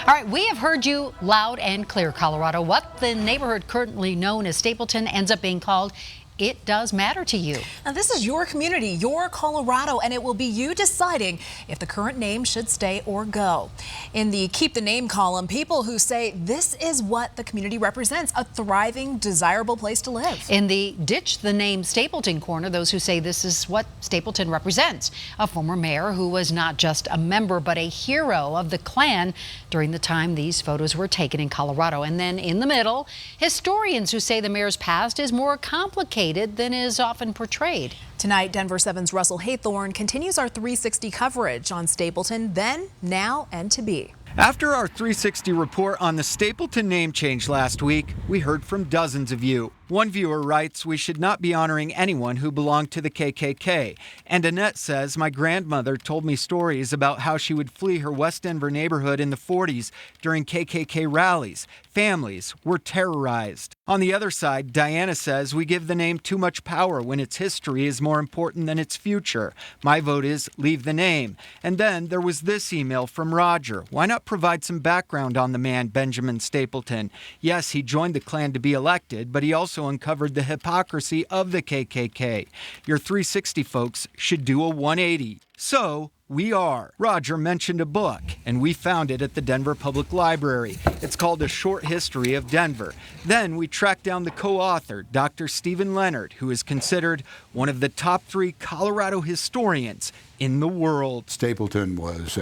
All right, we have heard you loud and clear, Colorado. What the neighborhood currently known as Stapleton ends up being called, it does matter to you. Now, this is your community, your Colorado, and it will be you deciding if the current name should stay or go. In the Keep the Name column, people who say this is what the community represents, a thriving, desirable place to live. In the Ditch the Name Stapleton corner, those who say this is what Stapleton represents, a former mayor who was not just a member but a hero of the Klan during the time these photos were taken in Colorado. And then in the middle, historians who say the mayor's past is more complicated than is often portrayed. Tonight, Denver 7's Russell Haythorne continues our 360 coverage on Stapleton, then, now, and to be. After our 360 report on the Stapleton name change last week, we heard from dozens of you. One viewer writes, we should not be honoring anyone who belonged to the KKK. And Annette says, my grandmother told me stories about how she would flee her West Denver neighborhood in the 40s during KKK rallies. Families were terrorized. On the other side, Diana says we give the name too much power when its history is more important than its future. My vote is leave the name. And then there was this email from Roger. Why not provide some background on the man, Benjamin Stapleton? Yes, he joined the Klan to be elected, but he also uncovered the hypocrisy of the KKK. Your 360 folks should do a 180. So we are. Roger mentioned a book, and we found it at the Denver Public Library. It's called A Short History of Denver. Then we tracked down the co-author, Dr. Stephen Leonard, who is considered one of the top 3 Colorado historians in the world. Stapleton was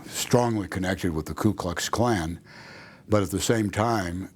strongly connected with the Ku Klux Klan. But at the same time,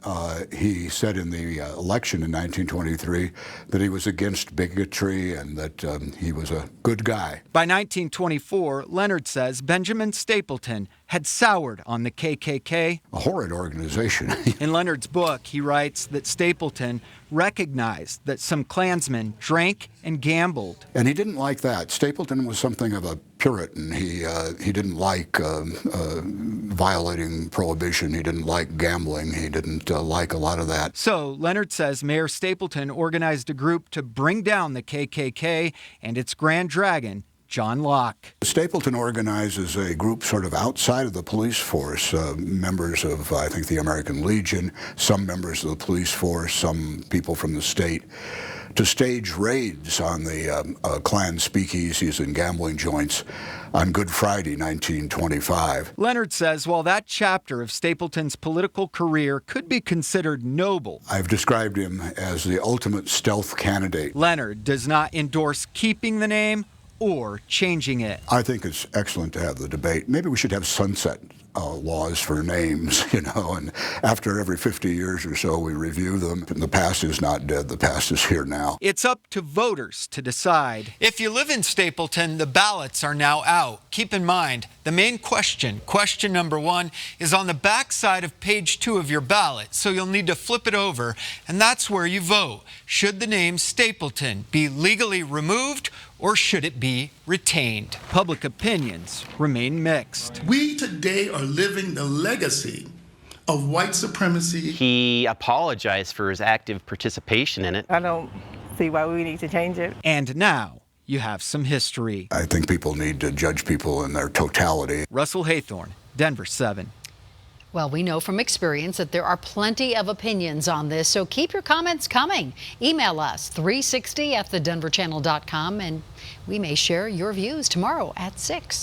he said in the election in 1923 that he was against bigotry and that he was a good guy. By 1924, Leonard says Benjamin Stapleton had soured on the KKK. A horrid organization. In Leonard's book, he writes that Stapleton recognized that some Klansmen drank and gambled. And he didn't like that. Stapleton was something of a Puritan. He didn't like violating prohibition. He didn't like gambling. He didn't like a lot of that. So Leonard says Mayor Stapleton organized a group to bring down the KKK and its grand dragon, John Locke. Stapleton organizes a group sort of outside of the police force, members of, I think, the American Legion, some members of the police force, some people from the state, to stage raids on the Klan speakeasies and gambling joints on Good Friday, 1925. Leonard says while that chapter of Stapleton's political career could be considered noble, I've described him as the ultimate stealth candidate. Leonard does not endorse keeping the name or changing it. I think it's excellent to have the debate. Maybe we should have sunset laws for names, and after every 50 years or so we review them. And the past is not dead, the past is here now. It's up to voters to decide. If you live in Stapleton, the ballots are now out. Keep in mind, the main question number 1, is on the back side of page 2 of your ballot, so you'll need to flip it over, and that's where you vote. Should the name Stapleton be legally removed, or should it be retained? Public opinions remain mixed. We today are living the legacy of white supremacy. He apologized for his active participation in it. I don't see why we need to change it. And now you have some history. I think people need to judge people in their totality. Russell Haythorne, Denver 7. Well, we know from experience that there are plenty of opinions on this, so keep your comments coming. Email us 360@thedenverchannel.com, and we may share your views tomorrow at 6.